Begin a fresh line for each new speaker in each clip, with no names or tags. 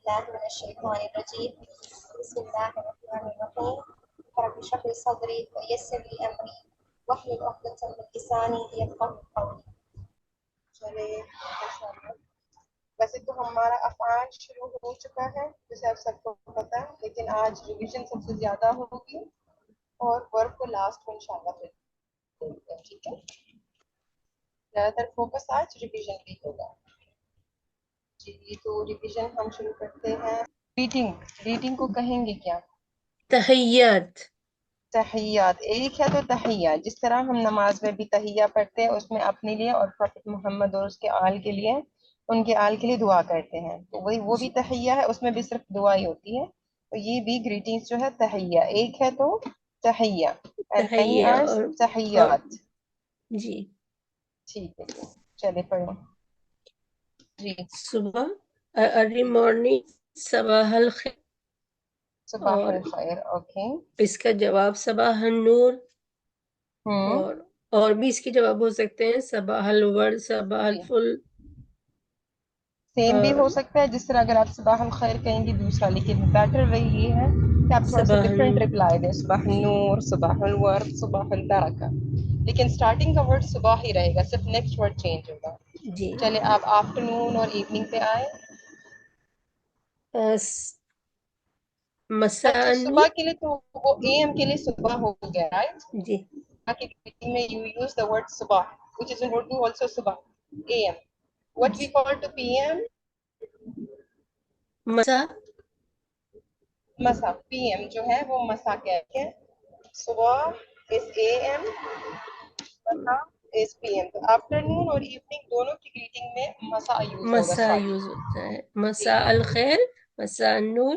بالله من الشيطان الرجيم بسم الله الرحمن الرحيم رب اشرح لي صدري ويسر لي أمري واحلل عقدة من لساني يفقهوا قولي. چلے ماشاءاللہ. ویسے تو ہمارا افعال شروع ہو چکا ہے جیسے آپ سب کو پتہ ہے، لیکن آج ریویژن سب سے زیادہ ہوگی اور ورک کو لاسٹ میں انشاءاللہ پھر دیکھتے ہیں. ٹھیک ہے، زیادہ تر فوکس آج ریویژن پہ ہوگا. جی تو ریویژن ہم شروع کرتے ہیں. گریٹنگ کو کہیں گے کیا؟
تحیات.
تحیات. ایک ہے تو تحیہ، جس طرح ہم نماز میں بھی تحیہ پڑھتے ہیں، اس میں اپنے لیے اور پروفیٹ محمد اور اس کے آل کے لیے، ان کے آل کے لیے دعا کرتے ہیں، تو وہی وہ بھی تحیہ ہے، اس میں بھی صرف دعا ہی ہوتی ہے. تو یہ بھی گریٹنگز جو ہے تحیہ. ایک ہے تو تحیہ and many
تحیہ
are
اور
تحیات.
جی
ٹھیک ہے جی، چلے پڑھو. جی
صبح ارلی مارننگ صباح الخیر،
صباح
اور
الخیر. اوکے.
اس کا جواب صباح النور،
ہوں
اور بھی اس کے جواب ہو سکتے ہیں صباح الورد، صباح
جی
الفل.
سیم بھی
اور
ہو سکتا ہے، جس طرح اگر آپ صباح الخیر کہیں گے دوسرا، لیکن بیٹر وے یہ ہے کہ آپ تھوڑا سا
صباح
ڈفرینٹ رپلائی دیں. صباح
جی
النور، صباح الورد، صباح البرکہ، لیکن سٹارٹنگ کا ورڈ صبح ہی رہے گا، صرف نیکسٹ ورڈ چینج ہوگا.
جی.
چلے آپ آفٹر نون اور ایوننگ پہ آئے. اچھا
مسانی.
صبح کے لیے تو وہ اے ایم کے لیے صبح ہو گیا، رائٹ؟
جی
باقی greeting میں you use the word صبح which is in Urdu also صبح AM. What we call to PM
مسا.
مسا. PM جو ہے وہ مسا کہتے ہیں. صبح is AM، مسا is PM. تو afternoon اور evening دونوں کی greeting میں مسا یوز ہوگا
مسا
اسٹارٹ.
یوز ہوتا ہے.
ٹھیک
مساء
ہے.
الخیر، مساء النور.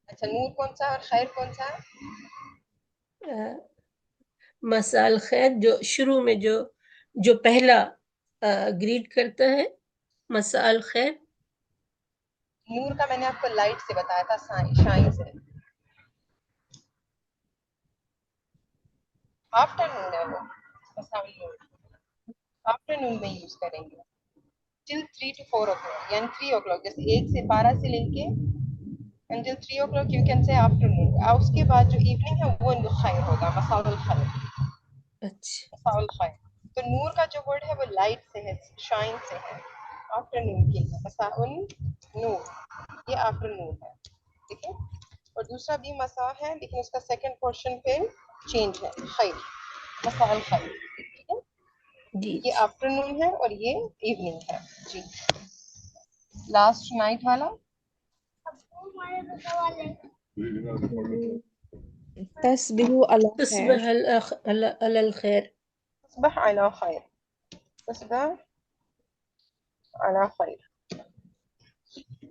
اچھا نور کون سا ہے اور خیر کون سا ہے؟
مساء الخیر جو شروع میں جو پہلا گریٹ کرتا ہے، مساء الخیر.
نور کا میں نے آپ کو لائٹ سے بتایا تھا، شائن سے. آفٹرنون ہے وہ آفٹرنون میں یوز کریں گے till 3 to 4 o'clock، یعنی 3 o'clock، جیسے 1 سے 12 سے لے کے until 3 o'clock you can say afternoon. اور اس کے بعد جو ایوننگ ہے وہ خیر ہوگا، مساء الخیر.
اچھا
مساء الخیر. تو نور کا جو ورڈ ہے وہ لائٹ سے ہے، شائن سے ہے. آفٹرنون کے لیے مساء النور، یہ آفٹرنون ہے. ٹھیک ہے. اور دوسرا بھی مساء ہے، لیکن اس کا سیکنڈ پورشن پہ چینج ہے، خیر، مساء الخیر. ٹھیک ہے.
جی
یہ آفٹرنون ہے اور یہ ایوننگ ہے. جی لاسٹ نائٹ والا
تسبح علی خیر.
تصبح علی الخیر.
تصبح علی خیر. تصبح علی خیر.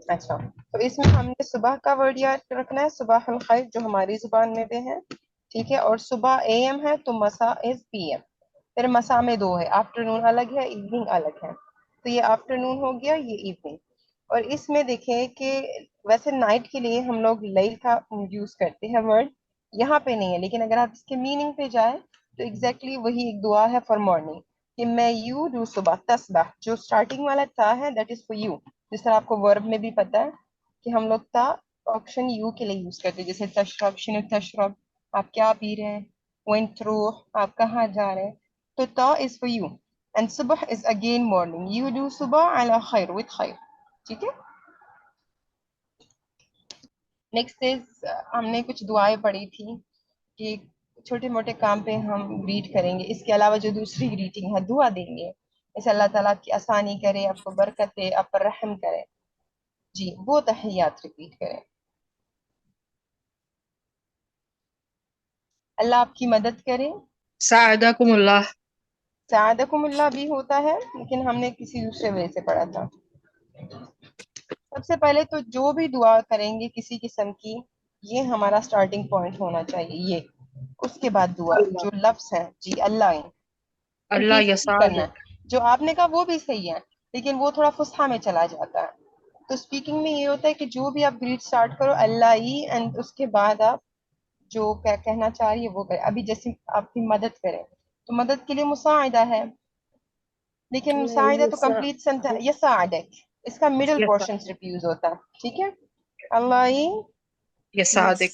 اچھا تو اس میں ہم نے صبح کا ورڈ یاد رکھنا ہے، صباح الخیر جو ہماری زبان میں بھی ہے. ٹھیک ہے. اور صبح اے ایم ہے تو مساء از پی ایم. پھر مساء میں دو ہے، آفٹرنون الگ ہے، ایوننگ الگ ہے. تو یہ آفٹرنون ہو گیا، یہ ایوننگ. اور اس میں دیکھیں کہ ویسے نائٹ کے لیے ہم لوگ لیل کا یوز کرتے ہیں ورڈ، یہاں پہ نہیں ہے، لیکن اگر آپ اس کے میننگ پہ جائیں تو ایگزیکٹلی وہی ایک دعا ہے فار مارننگ کہ میں یو ڈو صبح تسبح. جو اسٹارٹنگ والا تا ہے دیٹ از فار یو. جس طرح آپ کو ورب میں بھی پتا ہے کہ ہم لوگ تا آپشن یو کے لیے یوز کرتے ہیں، جیسے تشرب، شنو تشرب، آپ کیا پی رہے ہیں، وین تروح، آپ کہاں جا رہے ہیں. تو تا از فار یو اینڈ صبح is again morning. You do صبح علی خیر، وتھ خیر. ٹھیک ہے. نیکسٹ از ہم نے کچھ دعائیں پڑھی تھی کہ چھوٹے موٹے کام پہ ہم گریٹ کریں گے، اس کے علاوہ جو دوسری گریٹنگ ہے دعا دیں گے، اسے اللہ تعالیٰ کی آسانی کرے، آپ کو برکت دے، آپ پر رحم کرے. جی وہ تحیات ریپیٹ کریں. اللہ آپ کی مدد کرے.
ساعدکم اللہ.
سعادکم اللہ بھی ہوتا ہے، لیکن ہم نے کسی دوسرے وے سے پڑھا تھا. سب سے پہلے تو جو بھی دعا کریں گے کسی قسم کی، یہ ہمارا سٹارٹنگ پوائنٹ ہونا چاہیے. یہ اس کے بعد دعا
اللہ
جو لفظ ہیں، جی اللہ
اللہ
ریپیٹ کرنا ہے.
یسعدک.
جو آپ نے کہا وہ بھی صحیح ہے، لیکن وہ تھوڑا فصحا میں چلا جاتا ہے. تو اسپیکنگ میں یہ ہوتا ہے کہ جو بھی آپ گریٹ سٹارٹ کرو اللہ ہی، اینڈ اس کے بعد آپ جو کہنا چاہ رہی ہے وہ کرے. ابھی جیسے آپ کی مدد کریں تو مدد کے لیے مساعدہ ہے، لیکن مساعدہ تو کمپلیٹ سینٹینس. یساعدک اس کا مڈل پورشن صرف یوز ہوتا ہے. ٹھیک ہے. Allah
يساعدك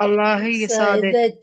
الله يساعدك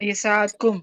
يساعدكم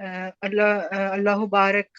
الله بارك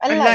الله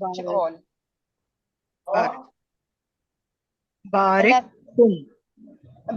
بارك
all.
بارك بارككم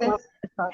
next is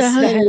Sahl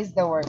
is the word.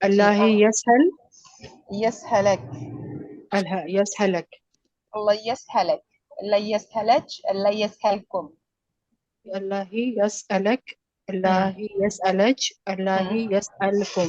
الله يسهل
يسهلك.
يسهلك
الله يسهلك. الله يسهلك. الله يسهلكم.
الله يسألك الله يسألك الله يسألكم.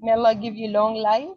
may Allah give you long life.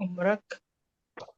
عمرك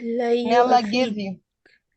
may Allah give you.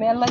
may Allah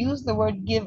use the word give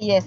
yes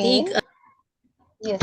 mean yes.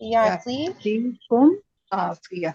يعطيكم عافية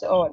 to all.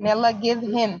may Allah give him.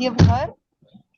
give her,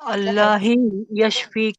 Allah yashfik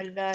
Allah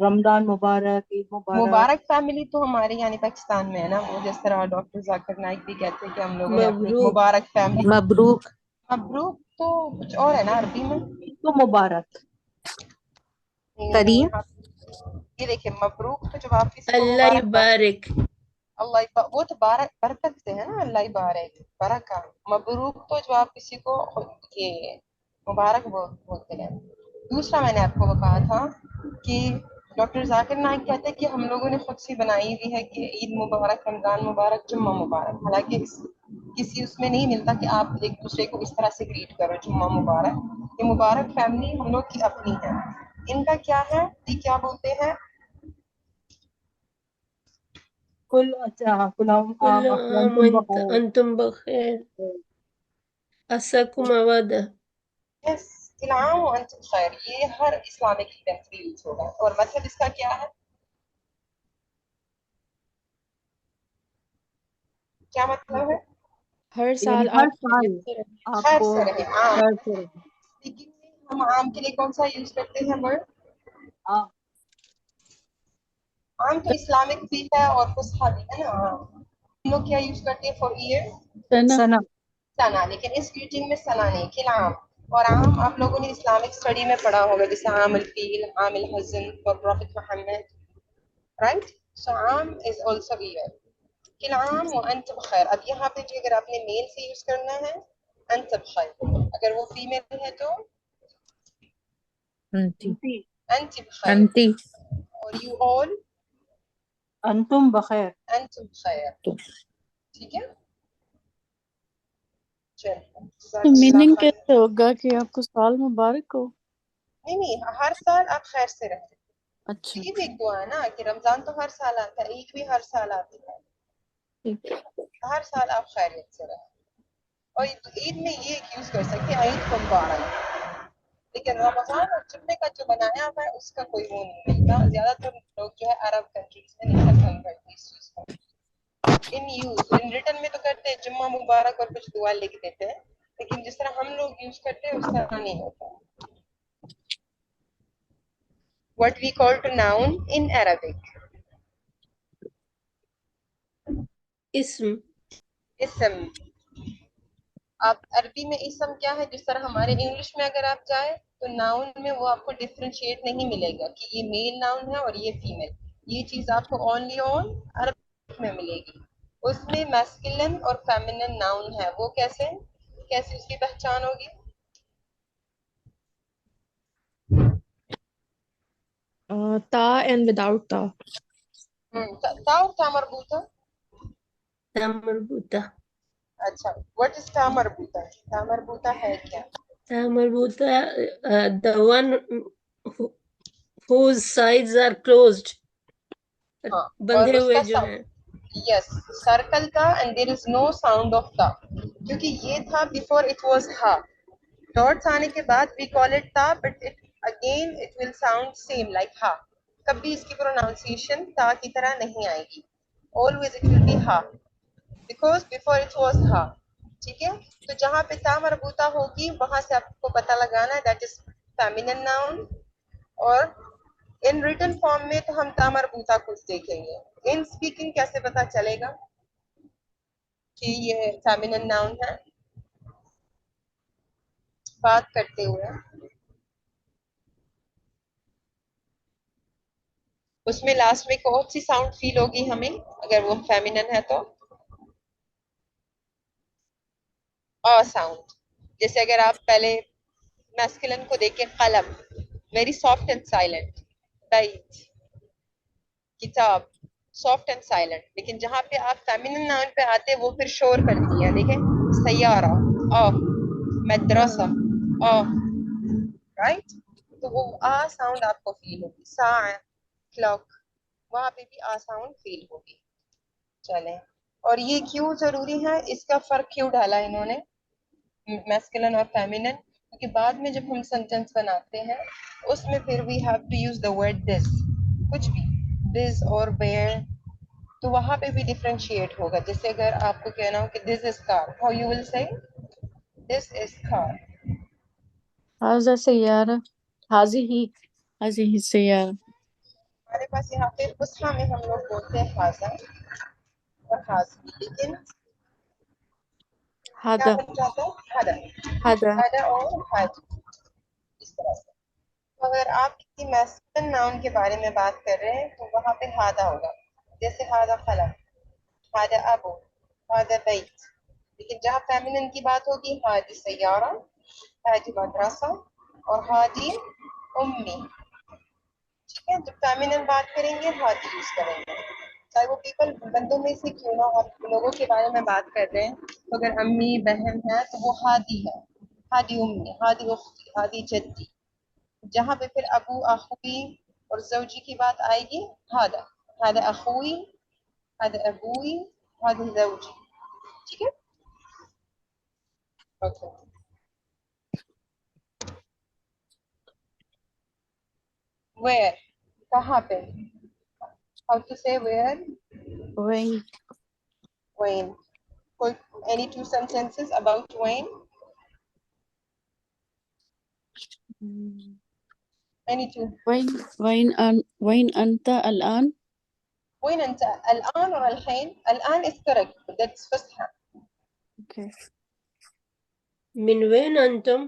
Ramzan Mubarak, Eid Mubarak.
Mubarak family تو ہمارے یعنی پاکستان میں ہے نا، وہ جس طرح doctor Zakir Naik بھی کہتے ہیں کہ ہم لوگوں نے اپنی
مبروک.
مبارک فیملی.
مبروک
مبروک تو کچھ اور ہے نا عربی میں.
تو مبارک.
کریم.
یہ دیکھیں مبروک تو جب آپ کسی کو
اللہ
مبارک
یبارک.
اللہ وہ تو برکت سے ہے نا، اللہ یبارک برکہ. مبروک تو جب آپ کسی کو یہ مبارک بولتے ہیں. دوسرا میں نے آپ کو کہا تھا کہ ڈاکٹر ذاکر نائک کہتے ہیں کہ ہم لوگوں نے خود سے بنائی ہوئی ہے کہ عید مبارک، رمضان مبارک، جمعہ مبارک. حالانکہ کسی اس میں نہیں ملتا کہ آپ ایک دوسرے کو اس طرح سے گریٹ کرو جمعہ مبارک. یہ مبارک فیملی ہم لوگ کی اپنی ہے. ان کا کیا ہے، یہ کیا بولتے ہیں؟
کل اچھا کل عام
کل عام
وانتم بخیر.
انتم بخیر. عساکم آوادہ.
یس، کل عام وانتم خیر. یہ ہر اسلامک ایونٹ میں یوز ہوگا. اور مطلب اس کا کیا ہے؟ کیا مطلب ہے؟
ہر
یعنی
سال
ہر
آپ
سال
خیریت سے رہیں.
آپ
خیر
کو
سے رہے. عام
خیر سے رہے.
لیکن ہم عام کے لیے کون سا یوز کرتے ہیں ورڈ؟
ہاں
عام تو اسلامک بھی ہے اور فصحا بھی ہے نا. ہم لوگ کیا یوز کرتے ہیں فار ایئر؟
سنا.
سنا. لیکن اس گریٹنگ میں سنا نہیں، کل عام. اور عام آپ لوگوں نے اسلامک اسٹڈی میں پڑھا ہوگا، جیسے عام الفیل، عام الحزن فار پروفیٹ محمد، رائٹ؟ سو عام از آلسو ایئر. کل عام وانت بخیر. اب یہاں پہ جو اگر آپ نے میل سے یوز کرنا ہے انت بخیر، اگر وہ فیمیل ہے تو
انتی.
انت بخیر.
انتی.
اور یو آل
انتم بخیر.
انتم بخیر. ٹھیک ہے،
تو میننگ کیسے ہوگا کہ آپ کو سال مبارک ہو؟
نہیں ہر سال آپ خیر سے رہیں.
اچھا
یہ بھی ایک دعا ہے نا کہ رمضان تو ہر سال آتا ہے، عید بھی ہر سال آتی ہے.
ٹھیک.
ہر سال آپ خیریت سے رہیں. اور عید میں یہ یوز کر سکتے ہیں عید مبارک. لیکن رمضان اور جمعے کا جو بنایا ہوا ہے اس کا کوئی وہ نہیں ملتا. زیادہ تر لوگ جو ہے عرب کنٹریز میں نہیں پسند کرتے اس چیز کو. ان ریٹن میں تو کرتے ہیں جمعہ مبارک اور کچھ دعا لکھ دیتے ہیں، لیکن جس طرح ہم لوگ یوز کرتے ہیں اس طرح نہیں ہوتا. What we call to noun in Arabic.
اسم.
اسم. آپ عربی میں اسم کیا ہے؟ جس طرح ہمارے انگلش میں اگر آپ جائیں تو ناؤن میں وہ آپ کو ڈفرینشیٹ نہیں ملے گا کہ یہ میل ناؤن ہے اور یہ فیمیل. یہ چیز آپ کو اونلی آن عربی میں ملے گی. اس میں میسکولن اور فیمینن ناؤن ہے. وہ کیسے اس کی پہچان ہوگی؟
تا اینڈ وداؤٹ تا.
تا اور تا مربوطہ.
تا مربوطہ.
اچھا، what is تا مربوطہ؟ تا مربوطہ ہے کیا؟
تا مربوطہ the one whose sides are closed.
ہاں، اور
بندھے
اس
ہوئے
کا
جو ہیں.
یس سرکل کا and there is know sound of تا. کیونکہ یہ تھا بیفور اٹ واز ہا. ڈاٹس آنے کے بعد وی کال اٹ تا، but again it will sound same like ہا. کبھی اس کی پروناؤنسیشن تا کی طرح نہیں آئے گی. always it will be ہا because before it was ہا. ٹھیک ہے، تو جہاں پہ تا مربوطہ ہوگی وہاں سے آپ کو پتہ لگانا ہے دیٹ از فیمینن ناؤن. اور ان ریٹن فارم میں تو ہم تا مربوطہ کچھ دیکھیں گے. ان اسپیکنگ کیسے پتا چلے گا کہ یہ فیمینن ناؤن ہے؟ بات کرتے ہوئے اس میں لاسٹ میں کون سی ساؤنڈ فیل ہوگی ہمیں اگر وہ فیمینن ہے تو؟ ساؤنڈ. جیسے اگر آپ پہلے میسکولن کو دیکھیں، قلم ویری سافٹ اینڈ سائلنٹ. بیت کتاب سافٹ اینڈ سائلنٹ. لیکن جہاں پہ آپ فیمینن ناؤن پہ آتے وہ پھر شور کرتی ہے. دیکھیں سیارہ مدرسہ رائٹ. تو وہ ساؤنڈ آپ کو فیل ہوگی. ساعہ کلاک وہاں پہ بھی ساؤنڈ فیل ہوگی. چلیں، اور یہ کیوں ضروری ہے، اس کا فرق کیوں ڈالا انہوں نے میسکولن اور فیمینن؟ کیونکہ بعد میں جب ہم سینٹینس بناتے ہیں اس میں پھر we have to use the word this. کچھ بھی دس اور ویئر، تو وہاں پہ بھی ڈفرینشیٹ ہوگا. جیسے اگر آپ کو کہنا ہو کہ دس از کار، ہاؤ یو ول سے دس از کار.
هذا سیارہ. هذه سیارہ.
ہمارے پاس یہاں پہ فصحا میں ہم لوگ بولتے ہیں حاضا اور حاضی، لیکن کیا
هذا
بن جاتا ہے حدا،
هذا
حدا اور حاجی اس طرح سے. تو اگر آپ کسی میسکولن ناؤن کے بارے میں بات کر رہے ہیں تو وہاں پہ ہادا ہوگا، جیسے ہادا قلم، ہادا ابو، ہادا بیت. لیکن جہاں فیمنن کی بات ہوگی ہادی سیارہ، ہادی مدرسہ اور ہادی امی. ٹھیک ہے، جب فیمنن بات کریں گے ہادی یوز کریں گے، چاہے وہ پیپل بندوں میں سے کیوں نہ ہو. لوگوں کے بارے میں بات کر رہے ہیں تو اگر امی بہن ہے تو وہ ہادی ہے، ہادی امی، ہادی اختی، ہادی جدی. جہاں پہ پھر ابو اخوی اور زوجی کی بات آئے گی ہادا، ہادا اخوی، ہادا ابوی، ہادا زوجی. ٹھیک ہے، اوکے. ویئر، کہاں پہ، ہاؤ ٹو سے ویئر،
وين
وین. کوئی any two sentences about when, any two.
وين أنت الآن؟
وين انت الان اور الحين؟ الان is correct, that's فصحى.
Okay.
من وين أنتم؟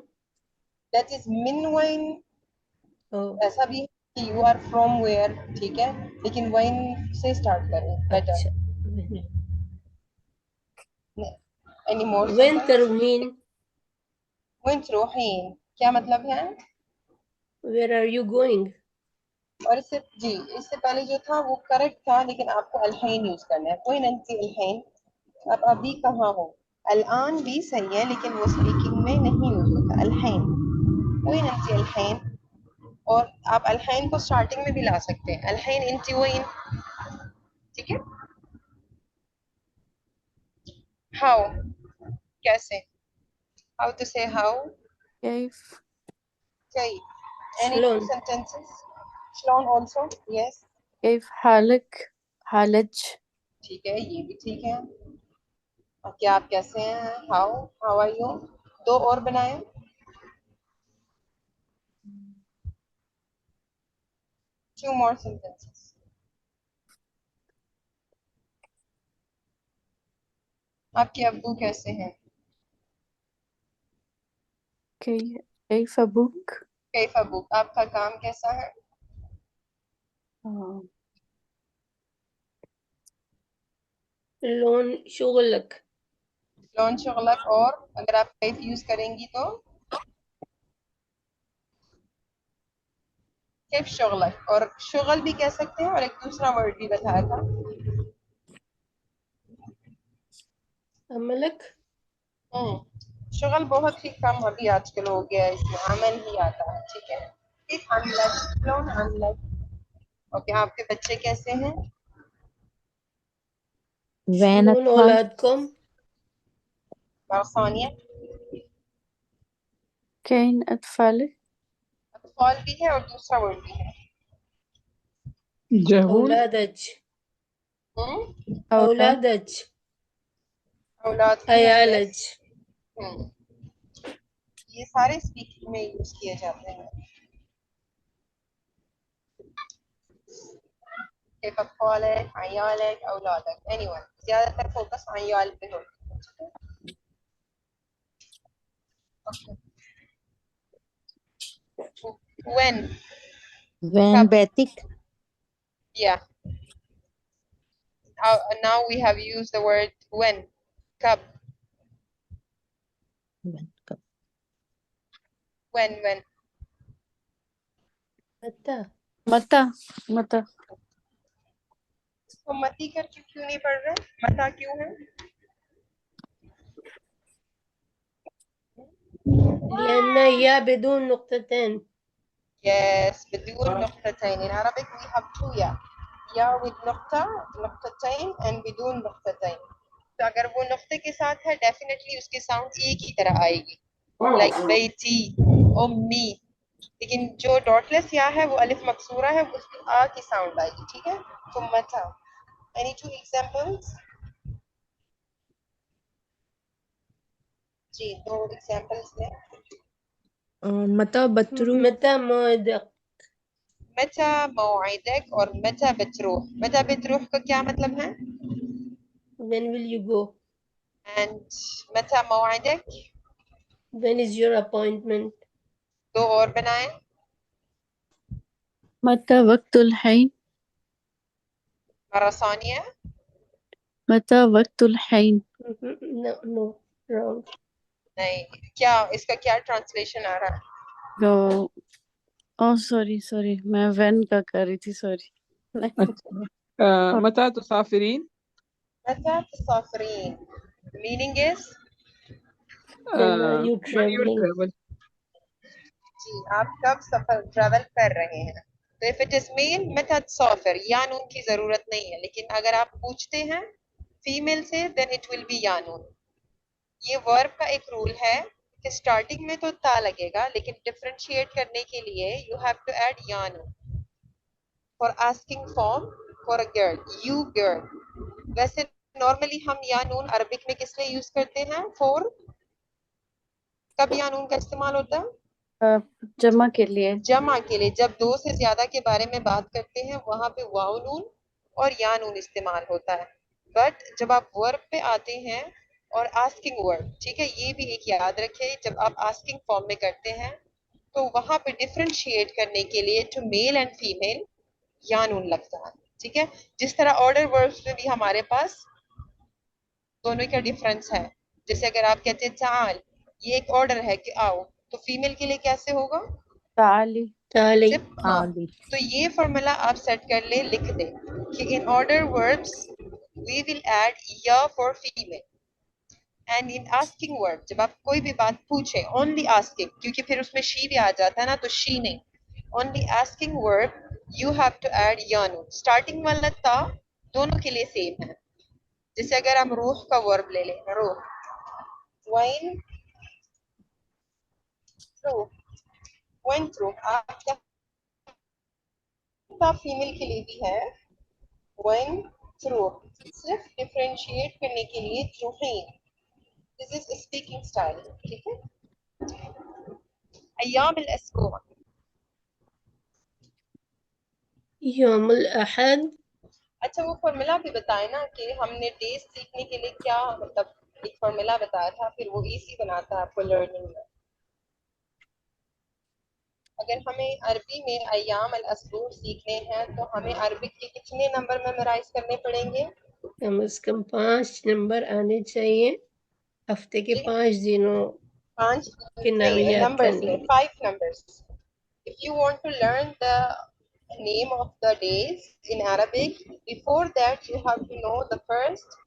that is من وين. ایسا بھی کہ you are from where، ٹھیک ہے، لیکن وین سے اسٹارٹ کریں better.
اچھا.
any more
وين
sentence؟
تروحين؟
وين تروحين کیا مطلب ہے؟
Where are you going؟
اور اس سے جی اس سے پہلے جو تھا وہ کریکٹ تھا، لیکن آپ کو الحین یوز کرنا ہے. وين انت الحين، اب ابھی کہاں ہو. الان بھی صحیح ہے لیکن وہ اسپیکنگ میں نہیں یوز ہوتا الحین. وين انت الحين، اور آپ الحین کو اسٹارٹنگ میں بھی لا سکتے ہیں، الحین انت وين. ٹھیک ہے. ہاؤ، کیسے، ہاؤ ٹو سے ہاؤ.
كيف
صحیح. any two
شلون؟
sentences. شلون also yes.
كيف حالك؟ حالج.
ٹھیک ہے، یہ بھی ٹھیک ہے. اور کیا آپ کیسے ہیں، ہاؤ آر یو. دو اور بنائیں. two more sentences. آپ کے ابو کیسے ہیں،
كيف أبوك؟
کیف ابوک، آپ کا کام کیسا ہے.
لون شغلك.
لون شغلک، اور اگر آپ کیف یوز کریں گی تو کیف شغلک. اور شغل بھی کہہ سکتے ہیں، اور ایک دوسرا ورڈ بھی بتایا تھا.
عملك.
شغل بہت ہی کم ابھی آج کل ہو گیا ہے، اس میں عمل ہی آتا ہے. ٹھیک ہے، کیف عملک، شلون عملک. اوکے، آپ کے بچے کیسے ہیں.
وين
شلون
أطفال؟
أولادكم؟
اور ثانیہ
كين أطفالك؟
اطفال بھی ہے اور دوسرا ورڈ بھی ہے.
جهول.
أولادك.
أولاد.
أولادك.
اولاد بھی ہے.
عيالك.
یہ سارے اسپیکنگ میں یوز کیے جاتے ہیں. کیف اطفالک، عیالک، اولادک. اینی ون، زیادہ تر فوکس عیال پہ ہوتا ہے. when
وين
کب.
بيتك؟
yeah, now we have used the word when. کب. when
متى؟
متى
اس کو متی کر کے کیوں نہیں پڑھ رہے، متا کیوں ہے.
لأن يا بدون نقطتين.
yes بدون نقطتين. in Arabic we have two ya with نقطة، نقطتين and بدون نقطتين. تو اگر وہ نقطے کے ساتھ ہے ڈیفینیٹلی اس کی ساؤنڈ ایک ہی طرح آئے گی، لائک بیتی، امی. لیکن جو ڈاٹ لیس یا ہے وہ الف مکسورہ ہے، اس کی آ کی ساؤنڈ آئے گی. ٹھیک ہے. تو متا. any two examples. جی دو ایگزامپلس میں.
متى بتروح؟
متى موعدك؟
متى موعدك اور متى بتروح. متى بتروح کا کیا مطلب ہے؟
when will you go,
and متى موعدك
when is your appointment,
دو اور بنائیں.
متى وقت الحين؟
مرة ثانية.
متى وقت الحين؟
no wrong,
نہیں کیا اس کا کیا ٹرانسلیشن آ رہا ہے؟
سوری میں وین کا کر رہی تھی سوری.
متى تسافرين؟
متى تسافرين meaning is
when are you
when you
traveling,
travel.
جی آپ کب سفر ٹریول کر رہے ہیں. تو if it is male متى تسافر یا نون کی ضرورت نہیں ہے، لیکن اگر آپ پوچھتے ہیں فیمیل سے then it will be یا نون. یہ ورب کا ایک رول ہے کہ سٹارٹنگ میں تو تا لگے گا، لیکن ڈفرینشیٹ کرنے کے لیے یو ہیو ٹو ایڈ یا نون. For asking form for a girl you girl. ویسے نارملی ہم یا نون عربک میں کس لیے یوز کرتے ہیں؟ فور کب یا نون کا استعمال ہوتا ہے؟
جمع کے لیے.
جمع کے لیے. جب دو سے زیادہ کے بارے میں بات کرتے ہیں وہاں پہ واو نون اور یا نون استعمال ہوتا ہے. بٹ جب آپ ورب پہ آتے ہیں اور آسکنگ ورب، ٹھیک ہے، یہ بھی ایک یاد رکھے، جب آپ آسکنگ فارم میں کرتے ہیں تو وہاں پہ ڈفرینشیٹ کرنے کے لیے ٹو میل اینڈ فیمیل یا نون لگتا ہے. ٹھیک ہے، جس طرح آرڈر وربس میں بھی ہمارے پاس دونوں کا ڈفرنس ہے. جیسے اگر آپ کہتے ہیں تعال، یہ ایک آرڈر ہے کہ آؤ، تو فیمیل کے لیے کیسے ہوگا؟
تعالی.
تعالی,
ہاں. تو یہ فارمولا آپ سیٹ کر لیں، لکھ دیں کہ in order verbs we will add یا for female and in asking verb جب آپ کوئی بھی بات پوچھیں اونلی آسکنگ، کیونکہ پھر اس میں شی بھی آ جاتا ہے نا، تو شی نہیں، اونلی آسکنگ ورب یو ہیو ٹو ایڈ یا نون. اسٹارٹنگ والا تا دونوں کے لیے سیم ہے. جیسے اگر ہم روح کا ورب لے لیں، روح وین تھرو وین تھرو، آپ کا فیمیل کے لیے بھی ہے وین تھرو، صرف ڈفرینشیٹ کرنے کے لیے تھروین. دس از اسپیکنگ اسٹائل. ٹھیک ہے. ایام الاسبوع،
یوم الاحد,
اچھا وہ فارمولا بھی بتائے نا کہ ہم نے ڈیز سیکھنے کے لیے کیا مطلب ایک فارمولا بتایا تھا، پھر وہ ایزی بناتا ہے آپ کو لرننگ میں. اگر ہمیں عربی میں ایام الاسبوع سیکھنے ہیں تو ہمیں عربک کے کتنے نمبر میمورائز کرنے پڑیں گے؟
کم از کم 5 نمبر آنے چاہیے. ہفتے کے 5 دنوں
5
کے نام یاد
نمبرز
کرنے
میں،
ہیں.
5 numbers. If you want to learn the name of the days in Arabic, before that you have to know the first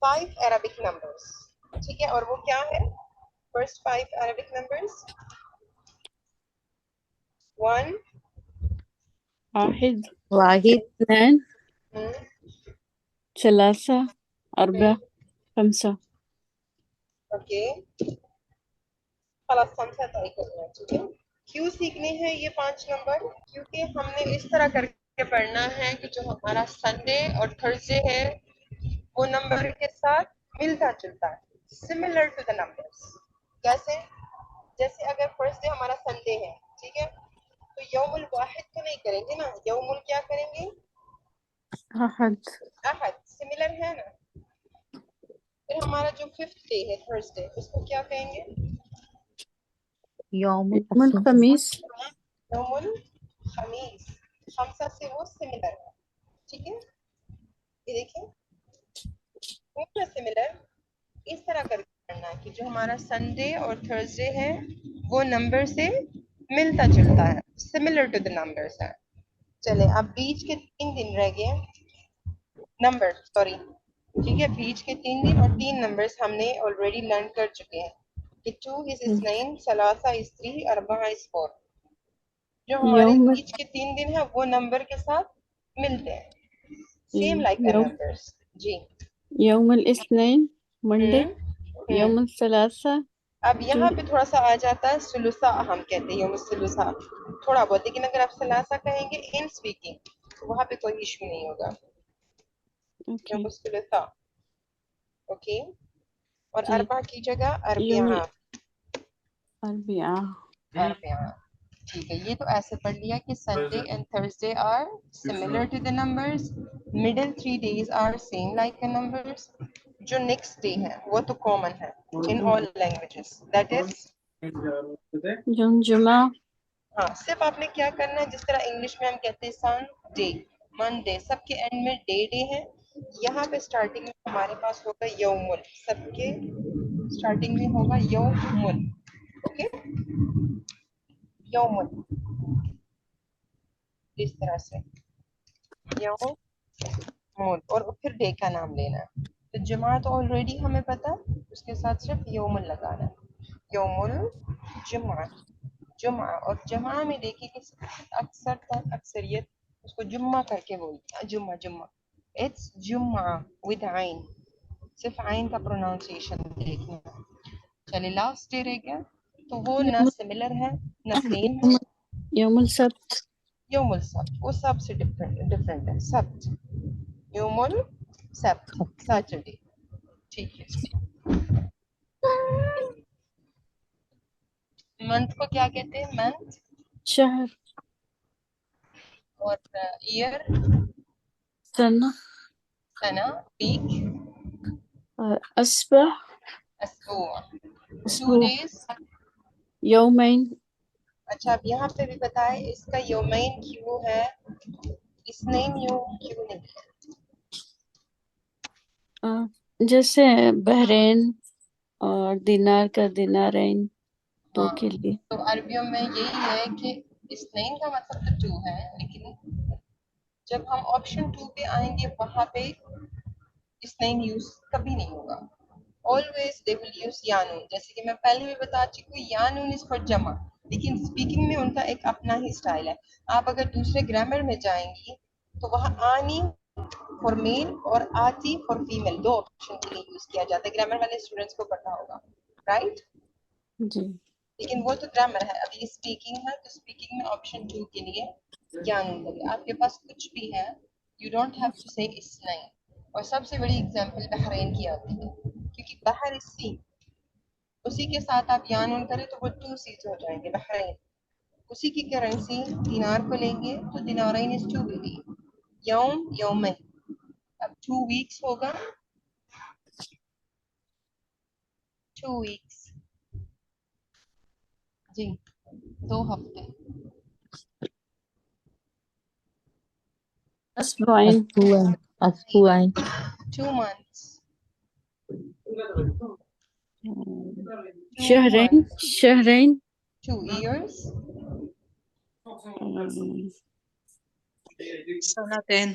5 Arabic numbers. ٹھیک ہے، اور وہ کیا ہے؟ First 5 Arabic numbers. 1
واحد
واحد
اثنان ثلاثة أربعة خمسة.
اوکے، خلاص 5 طے کرنا ہے. ٹھیک ہے، کیوں سیکھنے ہیں یہ 5 نمبر؟ کیونکہ ہم نے اس طرح کر کے پڑھنا ہے کہ جو ہمارا سنڈے اور تھرسڈے ہے وہ نمبر کے ساتھ ملتا جلتا ہے، سملر ٹو دا نمبرس. کیسے؟ جیسے اگر فرسٹ ڈے ہمارا سنڈے ہے، ٹھیک ہے، تو یوم الواحد تو نہیں کریں گے نا، یوم کیا کریں گے؟
أحد.
احد. سملر ہے نا. پھر ہمارا جو 5th ڈے ہے تھرسڈے، اس کو کیا کہیں گے؟
یوم
يوم الخميس.
یوم الخمیس. خمسہ سے وہ سملر ہے. ٹھیک ہے، یہ دیکھیں پورا سملر اس طرح کر کے کرنا ہے کہ جو ہمارا سنڈے اور تھرسڈے ہے وہ نمبر سے ملتا جلتا ہے، سملر ٹو دا نمبرس ہے. چلے اب بیچ کے 3 دن رہ گئے نمبر، سوری، ٹھیک ہے، بیچ کے 3 دن اور 3 نمبرز ہم نے آلریڈی لرن کر چکے ہیں کہ 2 is اثنین، ثلاثہ is 3، اربعہ is 4. جو ہمارے
يوم
بیچ کے 3 دن ہیں وہ نمبر کے ساتھ ملتے ہیں، سیم لائک دا
يوم
نمبرز. جی.
يوم الاثنين Monday. يوم الثلاثاء
اب یہاں پہ تھوڑا سا آ جاتا ہے ثلثاء، ہم کہتے ہیں یوم الثلثاء تھوڑا بہت، لیکن اگر آپ ثلاثہ کہیں گے ان اسپیکنگ تو وہاں پہ کوئی ایشو نہیں ہوگا. یوم
Okay.
الثلثاء. اوکے، اور
جی.
اربع کی جگہ
يوم
اربعاء.
الأربعاء.
اربعاء. ٹھیک ہے, یہ تو ایسے پڑھ لیا کہ Sunday and Thursday are similar to the numbers, middle 3 days are same like the numbers. جو نیکسٹ ڈے ہے وہ تو کامن ہے in all languages, that is
جمعہ.
ہاں, صرف آپ نے کیا کرنا ہے, جس طرح انگلش میں ہم کہتے ہیں سن ڈے, منڈے, سب کے اینڈ میں ڈے ہے, یہاں پہ اسٹارٹنگ میں ہمارے پاس ہوگا یومن, سب کے اسٹارٹنگ میں ہوگا یومن. اوکے, یومن اس طرح سے یوم اور پھر ڈے کا نام لینا ہے. تو جمعہ تو آلریڈی ہمیں پتا, اس کے ساتھ صرف یومن لگانا ہے, یوم الجمعہ, جمعہ. اور جمعہ میں دیکھیے کہ اکثریت اس کو جمعہ کر کے بولتے ہیں, جمعہ جمعہ, اٹس جمعہ ود عین, صرف عین کا پروناؤنسیشن دیکھنا. چلے لاسٹ ڈے رہ گیا, تو وہ نہ سملر ہے نہ سیم ہے.
یوم السبت.
یوم السبت وہ سب سے ڈفرینٹ ہے, سبت, یوم السبت, سیٹرڈے. ٹھیک ہے. منتھ کو کیا کہتے ہیں, منتھ,
شہر.
اور ایئر,
سنہ.
سنہ, ویک,
اسبوع.
اسبوع, 2
اسبوع.
days.
یومین.
اچھا, اب یہاں پہ بھی بتائیں اس کا یومین کیوں ہے, اثنین یوم کیوں نہیں ہے.
جیسے بحرین اور دینار کا دینارین دو
ہاں,
کے لیے.
تو عربیوں میں یہی ہے کہ اثنین کا مطلب تو 2 ہے, لیکن جب ہم آپشن 2 پہ آئیں گے وہاں پہ اثنین یوز کبھی نہیں ہوگا. always they will use Yanaon, جیسے کہ میں پہلے بھی بتا چکی ہوں, یانون is for جمع, لیکن اسپیکنگ میں ان کا ایک اپنا ہی اسٹائل ہے. آپ اگر دوسرے گرامر میں جائیں گی تو وہاں آنی فار میل اور آتی فار فیمیل, دو آپشن کے لیے یوز کیا جاتا ہے. گرامر والے اسٹوڈنٹس کو پتا ہوگا, رائٹ.
جی.
لیکن وہ تو گرامر ہے, ابھی اسپیکنگ ہے, تو اسپیکنگ میں آپشن 2 کے لیے یانون لگے. آپ کے پاس کچھ بھی ہے, یو ڈونٹ ہیو ٹو سے اثنین. اور سب سے بڑی اگزامپل بحرین کی آتی ہے, کیونکہ بحر سی, اسی کے ساتھ آپ یانون کریں تو وہ 2 سیز ہو جائیں گے. بحرین اسی کی کرنسی دینار کو لیں گے تو دینارین از 2 ہوگی, یوم یومین. اب 2 ویکس ہوگا, 2 ویکس, جی 2 ہفتے.
اسبوعین.
اسبوعین
2 months, 2
شہرین.
months,
شہرین.
2 years,
سنتین.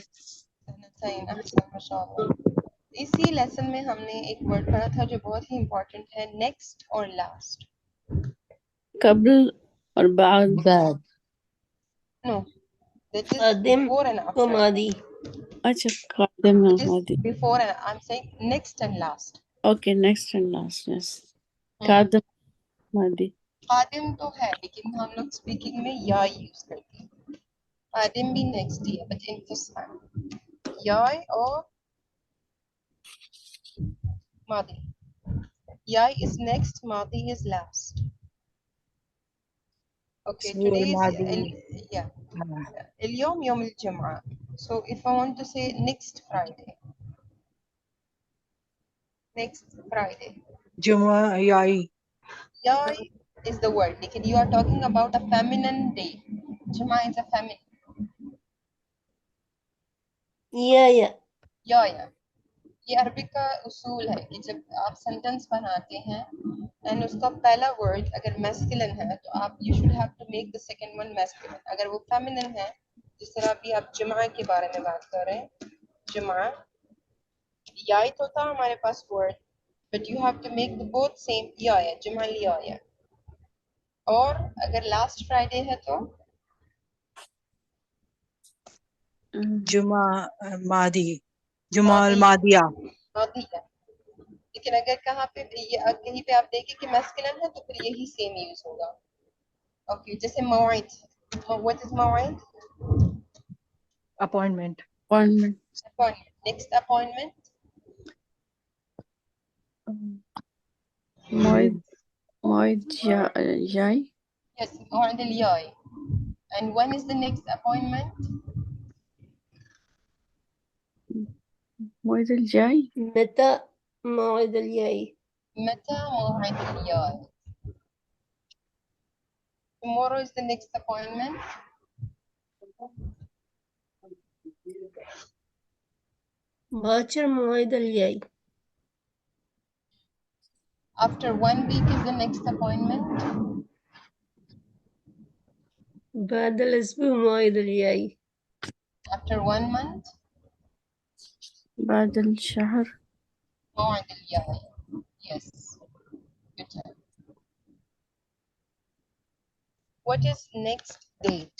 سنتین. احسن, ماشاء اللہ. اسی لیسن میں ہم نے ایک ورڈ پڑھا تھا جو بہت ہی امپورٹنٹ ہے, نیکسٹ اور لاسٹ.
قبل اور بعد.
بعد.
نو, that is
قادم
before and
و
after.
ماضی.
اچھا, قادم
It is
ماضی.
before and I'm saying next and last.
Okay, next and last. Yes. قادم ماضی.
قادم تو ہے, لیکن ہم لوگ اسپیکنگ میں یا یوز کرتے ہیں. قادم بھی نیکسٹ ہی ہے, بٹ ان فسحہ یا اور ماضی. یا is next, ماضی is last. Okay, today is yeah. اليوم يوم الجمعة. So if I want to say next Friday, next Friday,
جمعہ یائی.
yai is the word. Like you are talking about a feminine day. Juma is a feminine.
یا
یا یہ Arabic کا اصول ہے کہ جب آپ سینٹنس بناتے ہیں اینڈ اس کا پہلا ورڈ اگر میسکولن ہے تو آپ you should have to make the second one masculine. اگر وہ فیمنن ہے, جس طرح ابھی آپ جمعہ کے بارے میں بات کر رہے ہیں, جمعہ یا تو تھا ہمارے پاس word, but you have to make the both same, یا جمعہ یا. اور اگر لاسٹ فرائیڈے ہے تو
جمعہ مادی. جمعہ
ماضی
المادیہ.
ماضی ہے. لیکن اگر کہیں پہ آپ دیکھیں کہ میسکولن ہے تو پھر یہی سیم یوز ہوگا. اوکے, جیسے موعد, what is موعد,
appointment.
Appointment.
appointment. Next appointment,
موعد. موعد یائی.
yes, موعد الیائی. And when is the next appointment?
موعد الجاي
متى موعد الجاي؟
متى موعد الجاي? Tomorrow is the next appointment.
باكر موعد الجاي.
After 1 week is the next appointment.
بعد الأسبوع موعد الجاي.
After 1 month.
بعد الشهر
موعد الجاي. Yes. Good job. What is next date?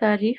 تاريخ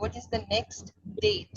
What is the next date?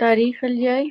تاريخ الجاي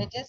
That is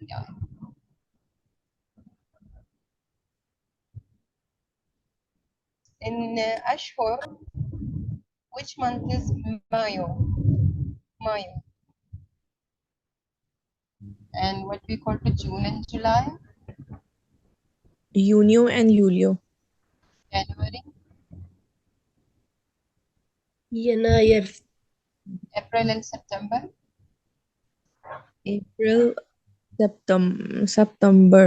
الجاي? In أشهر, which month is Mayo? Mayo. And what we call to June and July?
Junio and Julio.
January,
يناير.
April and September.
April, September.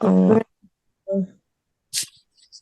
Uh,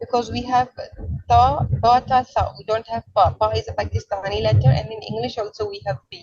because we have ta ba ta sa we don't have pa is a Pakistani letter and in English also we have p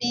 p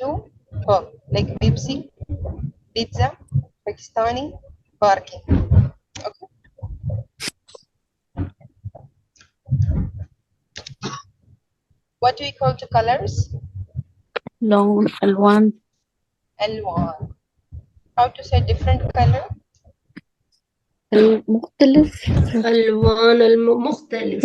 to pa like Pepsi pizza Pakistani barking okay what do we call to colors
لون ألوان
alwan how to say different color
المختلف
ألوان المختلف.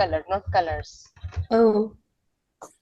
color not colors
أو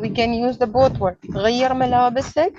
we can use the both word غير ملابسك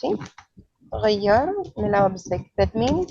see غير ملابسك that means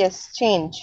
yes change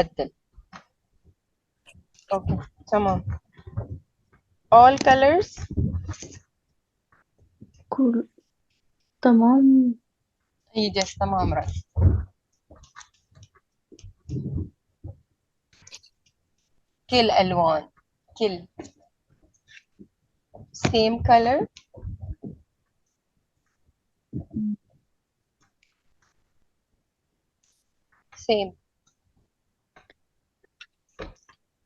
بدل okay تمام all colors
كل تمام
yes تمام right كل ألوان كل same color same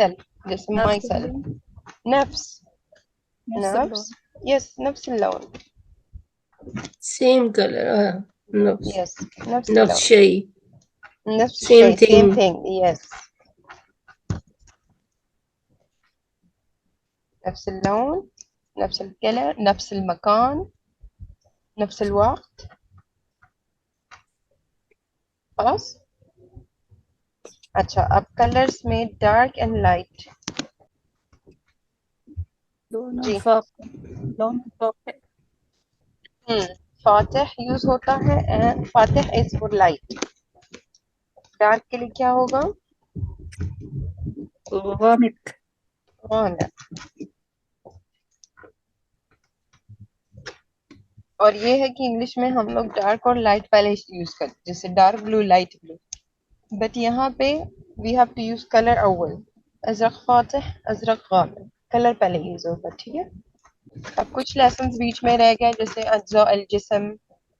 self, جیسے myself. نفس نفس yes نفس اللون.
same color نفس
yes نفس
نفس
اللون.
شيء
نفس
same
الشيء same
thing
thing yes. نفس اللون، نفس الكلر، نفس المكان، نفس الوقت. خلاص. اچھا اب کلرز میں ڈارک اینڈ لائٹ. جی فاتح یوز ہوتا ہے and فاتح از فور لائٹ. ڈارک کے لیے کیا ہوگا؟ غامق. اور یہ ہے کہ انگلش میں ہم لوگ ڈارک اور لائٹ پہلے یوز کرتے ہیں، جیسے dark blue light blue, but یہاں پہ we have to use colour اول. ازرق فاتح ازرق غامق، کلر پہلے یوز ہوگا. ٹھیک ہے. اب کچھ لیسنز بیچ میں رہ گئے جیسے اجزاء الجسم،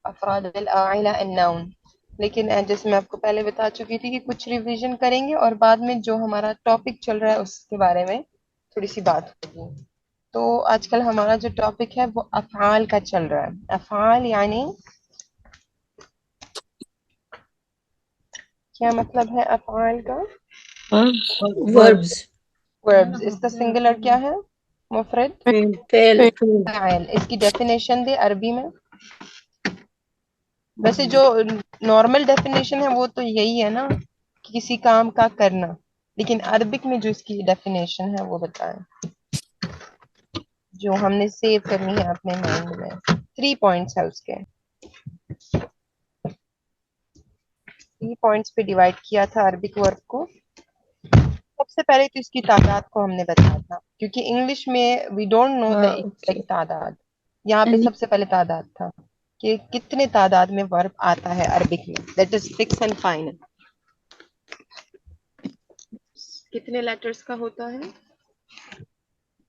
افراد العائلہ، النون، لیکن جیسے میں آپ کو پہلے بتا چکی تھی کہ کچھ ریویژن کریں گے اور بعد میں جو ہمارا ٹاپک چل رہا ہے اس کے بارے میں تھوڑی سی بات ہوگی. تو آج کل ہمارا جو ٹاپک ہے وہ افعال کا چل رہا ہے. افعال یعنی کیا مطلب ہے افعال کا؟
verbs
verbs. اس کا سنگولر کیا ہے؟ مفرد
فعل
فاعل. اس کی ڈیفینیشن دے عربی میں. ویسے جو نارمل ڈیفینیشن ہے وہ تو یہی ہے نا کہ کسی کام کا کرنا، لیکن عربک میں جو اس کی ڈیفینیشن ہے وہ بتائیں جو ہم نے سیو کرنی ہے اپنے مائنڈ میں. 3 پوائنٹس ہے اس کے. 3 پوائنٹس پہ ڈیوائڈ کیا تھا عربک ورب کو. سب سے پہلے تو اس کی تعداد کو ہم نے بتایا تھا کیونکہ انگلش میں we don't know the exact تعداد. یہاں پہ سب سے پہلے تعداد تھا کہ کتنے تعداد میں ورب آتا ہے عربک میں. That is fix and final. کتنے لیٹرز کا ہوتا ہے؟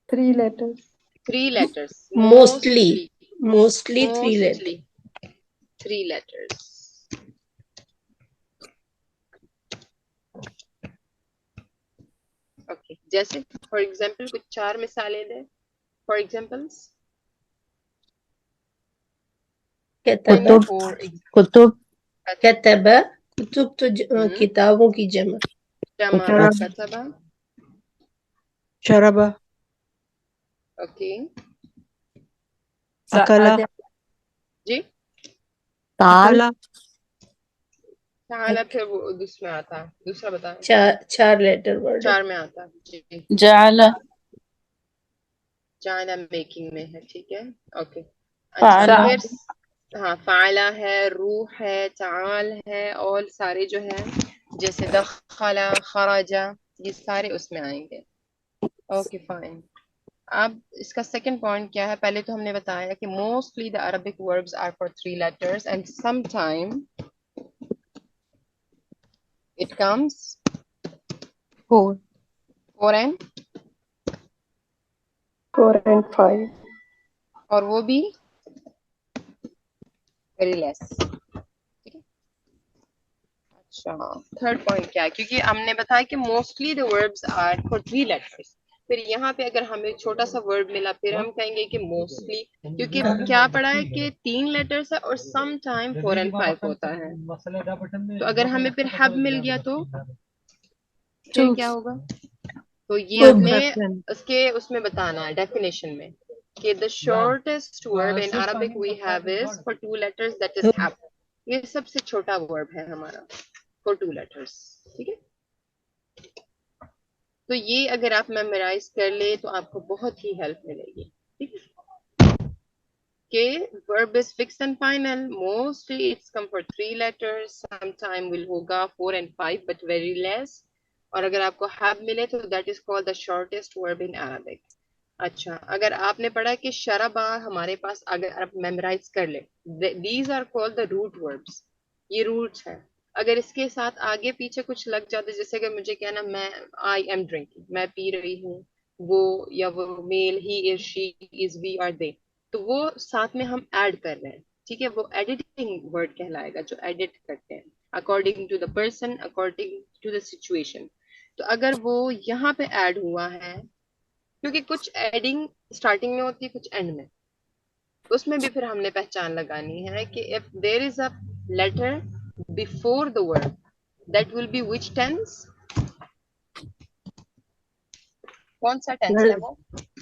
3 letters.
3 letters.
mostly 3 letters
3 letters. Okay. جیسے فار ایگزامپل کچھ 4 مثالیں دیں. فار ایگزامپلس
کتب کتب
كتب کتب تو کتابوں کی جمع.
جمع
شرب.
کتبہ.
شربہ.
اوکے.
اکلا.
جی
تال
اکلا.
تعالیٰ پھر وہ اس میں آتا ہے. دوسرا بتائیں.
4 لیٹر ورڈ
4 میں آتا ہے. جی
جعل
چائنا میکنگ میں ہے. ٹھیک ہے. اوکے.
فعل.
اچھا پھر ہاں فعلہ ہے، روح ہے، تعال ہے، اور سارے جو ہے جیسے دخل خرج یہ سارے اس میں آئیں گے. Okay fine. اب اس کا سیکنڈ پوائنٹ کیا ہے؟ پہلے تو ہم نے بتایا کہ mostly the Arabic verbs are for 3 letters and some time it comes
4
4 and
5.
اور وہ بھی ویری لیس. ٹھیک ہے. اچھا تھرڈ پوائنٹ کیا ہے؟ کیونکہ ہم نے بتایا کہ mostly the verbs are for 3 letters. پھر یہاں پہ اگر ہمیں چھوٹا سا ورڈ ملا پھر ہم کہیں گے کہ موسٹلی، کیونکہ کیا پڑھا ہے کہ 3 لیٹرز ہے اور سم ٹائم 4 and 5 ہوتا ہے. تو اگر ہمیں پھر ہب مل گیا تو پھر کیا ہوگا؟ تو یہ ہم نے اس میں بتانا ہے ڈیفینیشن میں کہ the shortest verb in Arabic we have is for 2 letters that is hab. یہ سب سے چھوٹا verb ہے ہمارا for 2 letters. ٹھیک ہے. تو یہ اگر آپ میمورائز کر لیں تو آپ کو بہت ہی ہیلپ ملے گی. ٹھیک ہے کہ verb is fixed and final. Mostly it's come for 3 letters. Sometime will ہوگا 4 and 5 but very less. اور اگر آپ کو have ملے تو that is called the shortest verb in Arabic. اچھا اگر آپ نے پڑھا کہ شربا ہمارے پاس اگر آپ میمورائز کر لیں these are called the root verbs. یہ روٹس ہے. اگر اس کے ساتھ آگے پیچھے کچھ لگ جاتے جیسے کہ مجھے کہنا میں I am drinking، میں پی رہی ہوں، وہ یا وہ میل he is she is we are they، تو وہ ساتھ میں ہم ایڈ کر رہے ہیں. ٹھیک ہے. وہ ایڈیٹنگ ورڈ کہلائے گا جو ایڈٹ کرتے ہیں according to the person according to the situation. تو تو اگر وہ یہاں پہ ایڈ ہوا ہے، کیونکہ کچھ ایڈنگ اسٹارٹنگ میں ہوتی ہے کچھ اینڈ میں، اس میں بھی پھر ہم نے پہچان لگانی ہے کہ if there is a letter before the word, that will be which tense؟ کون سا ٹینس ہے وہ؟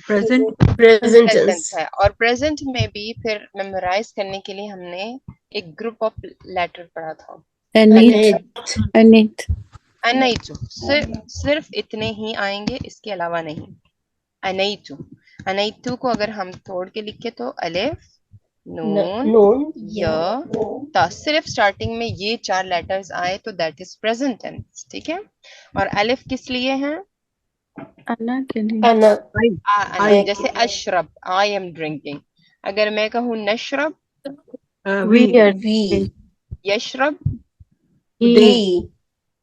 present
present
Present
tense.
ہے. اور present میں بھی پھر میمورائز کرنے کے لیے ہم نے ایک گروپ آف لیٹر پڑھا تھا.
Anit.
انیت
انیتو، صرف اتنے ہی آئیں گے، اس کے علاوہ نہیں. انیتو، انیتو کو اگر ہم توڑ کے لکھے تو الف، نون،
Noon.
یا تا، صرف سٹارٹنگ میں یہ 4 لیٹرز آئے تو دیٹ از پریزنٹ ٹینس. ٹھیک ہے. اور الف کس لیے ہیں؟
انا کے لیے
Ana.
جیسے اشرب، آئی ایم ڈرنکنگ. اگر میں کہوں نشرب،
we
وی آر
We.
یشرب.
We.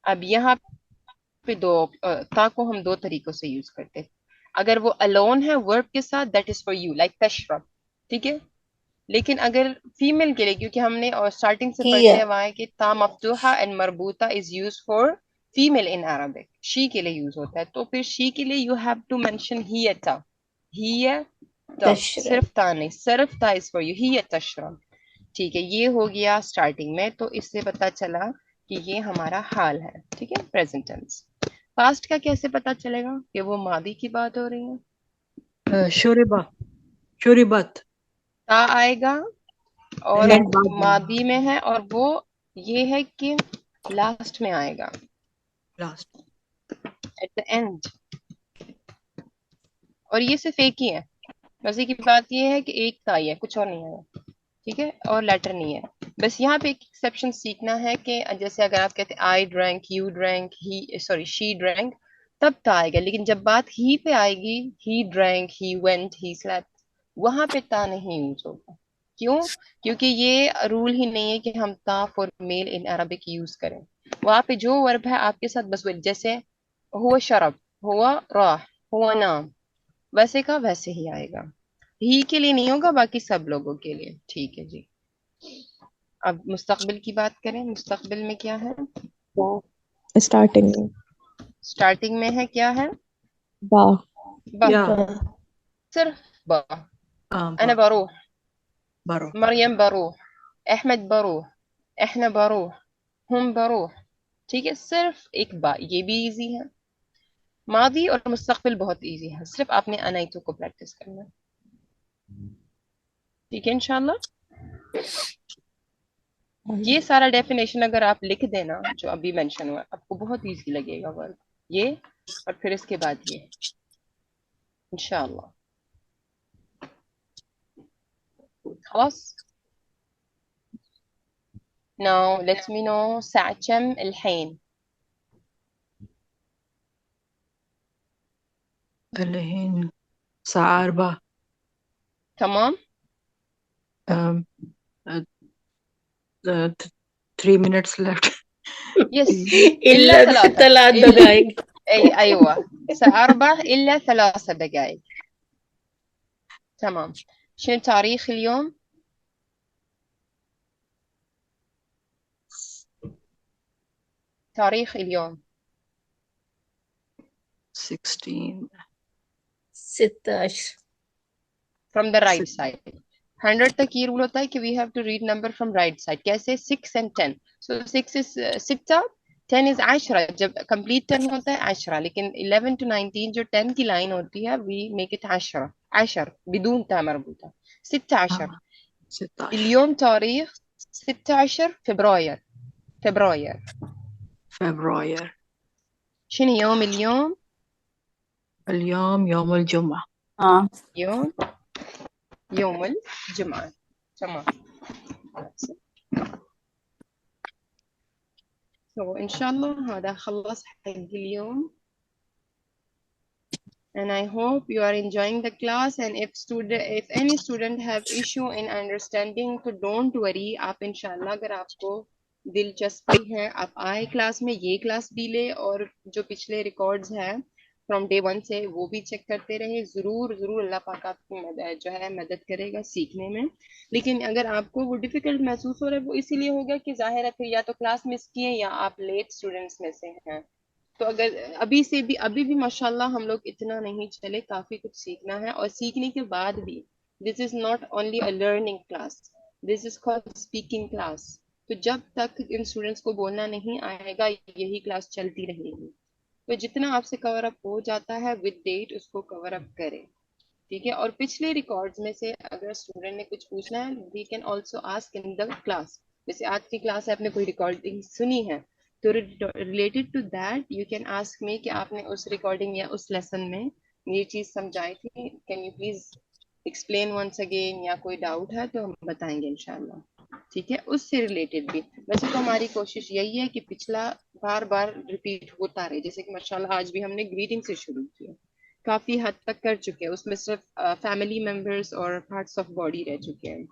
اب یہاں پہ تا کو ہم 2 طریقوں سے یوز کرتے ہیں. اگر وہ الون ہے ورب کے ساتھ that is for you, like تشرب. ٹھیک ہے. لیکن اگر فیمیل کے لیے، کیونکہ ہم نے اسٹارٹنگ سے پڑھتے ہوا ہے کہ تا مفتوحہ اینڈ مربوطہ is use for female in Arabic, she کے لیے یوز ہوتا ہے. تو پھر شی کے لیے یو ہیو ٹو مینشن ہی تا، ہی تا،
تشرب.
صرف تا نہیں، صرف تا از فار یو، ہی تشرب. ٹھیک ہے. یہ ہو گیا اسٹارٹنگ میں. تو اس سے پتا چلا کہ یہ ہمارا حال ہے. ٹھیک ہے، پریزنٹ ٹینس. پاسٹ کا کیسے پتا چلے گا کہ وہ ماضی کی بات ہو رہی ہے؟
شوربا، شوربت،
تا آئے گا اور
اینڈ بعد میں
ماضی میں ہے، اور وہ یہ ہے کہ لاسٹ میں آئے گا،
لاسٹ.
At the end. اور یہ صرف ایک ہی ہے. مزے کی بات یہ ہے کہ ایک تا ہی ہے، کچھ اور نہیں ہے. ٹھیک ہے. اور لیٹر نہیں ہے. بس یہاں پہ ایک ایکسیپشن سیکھنا ہے کہ جیسے اگر آپ کہتے I drink, you drink, he sorry she drink, تب تا آئے گا. لیکن جب بات ہی پہ آئے گی، he drink, he went, he slept, وہاں پہ تا نہیں یوز ہوگا. کیوں؟ کیونکہ یہ رول ہی نہیں ہے کہ ہم تا for male in Arabic use کریں. وہاں پہ جو ورب ہے آپ کے ساتھ بس وہی، جیسے ہوا شرب، ہوا راح، ہوا نام، ویسے کا ویسے ہی آئے گا. ہی کے لیے نہیں ہوگا، باقی سب لوگوں کے لیے. ٹھیک ہے جی. اب مستقبل کی بات کریں. مستقبل میں کیا ہے؟
اسٹارٹنگ میں
اسٹارٹنگ میں ہے کیا ہے؟
با
با.
یا
صرف با. انا
با
بروح،
بارو.
مریم بروح، احمد بروح، احنا بروح، ہم بروح. ٹھیک ہے. صرف ایک با. یہ بھی ایزی ہے. ماضی اور مستقبل بہت ایزی ہے، صرف آپ نے انائتو کو پریکٹس کرنا ہے. ٹھیک ہے انشاءاللہ. یہ سارا ڈیفینیشن اگر آپ لکھ دینا جو ابھی مینشن ہوا، آپ کو بہت ایزی لگے گا ورک. یہ اور پھر اس کے بعد یہ انشاءاللہ. خلاص. now let me know ساعة كم الحين؟
الحين الساعة 4.
تمام.
3 minutes left.
يس.
إلا 3 دقائق.
أيوة، الساعة 4 إلا 3 دقائق. تمام. شنو تاريخ اليوم؟ تاريخ اليوم
16.
16.
from the right side. 100 تک یہ رول ہوتا ہے کہ we have to read number from right side. کیسے؟ 6 and 10. so 6 is 6، 10 is 10. جب complete 10 ہوتا ہے 10، لیکن 11 to 19 جو 10 کی لائن ہوتی ہے we make it 10 10 بدون تا مربوطة. 16.
16
اليوم تاريخ 16 فبراير. فبراير.
فبراير.
شنو يوم اليوم؟
اليوم يوم الجمعة.
يوم الجمعة. تمام. so إن شاء الله هذا خلص حق اليوم. and I hope you are enjoying the class, and if any student have issue in understanding so don't worry. آپ انشاءاللہ اگر آپ کو دلچسپی ہے آپ آئے کلاس میں، یہ کلاس بھی لے اور جو پچھلے ریکارڈز ہیں فرام ڈے 1 سے وہ بھی چیک کرتے رہے. ضرور ضرور اللہ پاک آپ کی جو ہے مدد کرے گا سیکھنے میں. لیکن اگر آپ کو وہ ڈیفیکلٹ محسوس ہو رہا ہے وہ اسی لیے ہوگا کہ ظاہر ہے پھر یا تو کلاس مس کیے یا آپ لیٹ اسٹوڈنٹس میں سے ہیں. تو اگر ابھی بھی ماشاءاللہ ہم لوگ اتنا نہیں چلے, کافی کچھ سیکھنا ہے, اور سیکھنے کے بعد بھی this is not only a learning class, this is called speaking class. تو جب تک ان اسٹوڈینٹس کو بولنا نہیں آئے گا یہی کلاس چلتی رہے گی. تو جتنا آپ سے کور اپ ہو جاتا ہے ود ڈیٹ اس کو کور اپ کریں, ٹھیک ہے. اور پچھلے ریکارڈز میں سے اگر اسٹوڈنٹ نے کچھ پوچھنا ہے we can also ask in the class. جیسے آج کی کلاس ہے آپ نے کوئی ریکارڈنگ سنی ہے تو related to that you can ask me کہ آپ نے اس ریکارڈنگ یا اس لیسن میں یہ چیز سمجھائی تھی, can you please explain once again, یا کوئی ڈاؤٹ ہے تو ہم بتائیں گے انشاءاللہ, ٹھیک ہے. اس سے ریلیٹڈ بھی ویسے تو ہماری کوشش یہی ہے کہ پچھلا بار بار ریپیٹ ہوتا رہے. جیسے کہ ماشاءاللہ آج بھی ہم نے گریٹنگ سے شروع کیا, کافی حد تک کر چکے ہیں, اس میں صرف فیملی ممبرس اور پارٹس آف باڈی رہ چکے ہیں.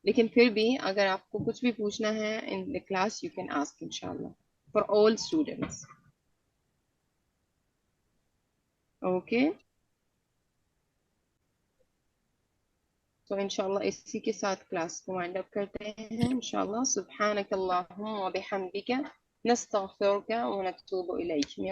لیکن پھر بھی اگر آپ کو کچھ بھی پوچھنا ہے in the class you can ask انشاءاللہ فار آل اسٹوڈینٹس. اوکے, تو انشاءاللہ اسی کے ساتھ کلاس کو وائنڈ اپ کرتے ہیں انشاءاللہ. سبحانک اللہم و بحمدک نستغفرک و نتوب الیک.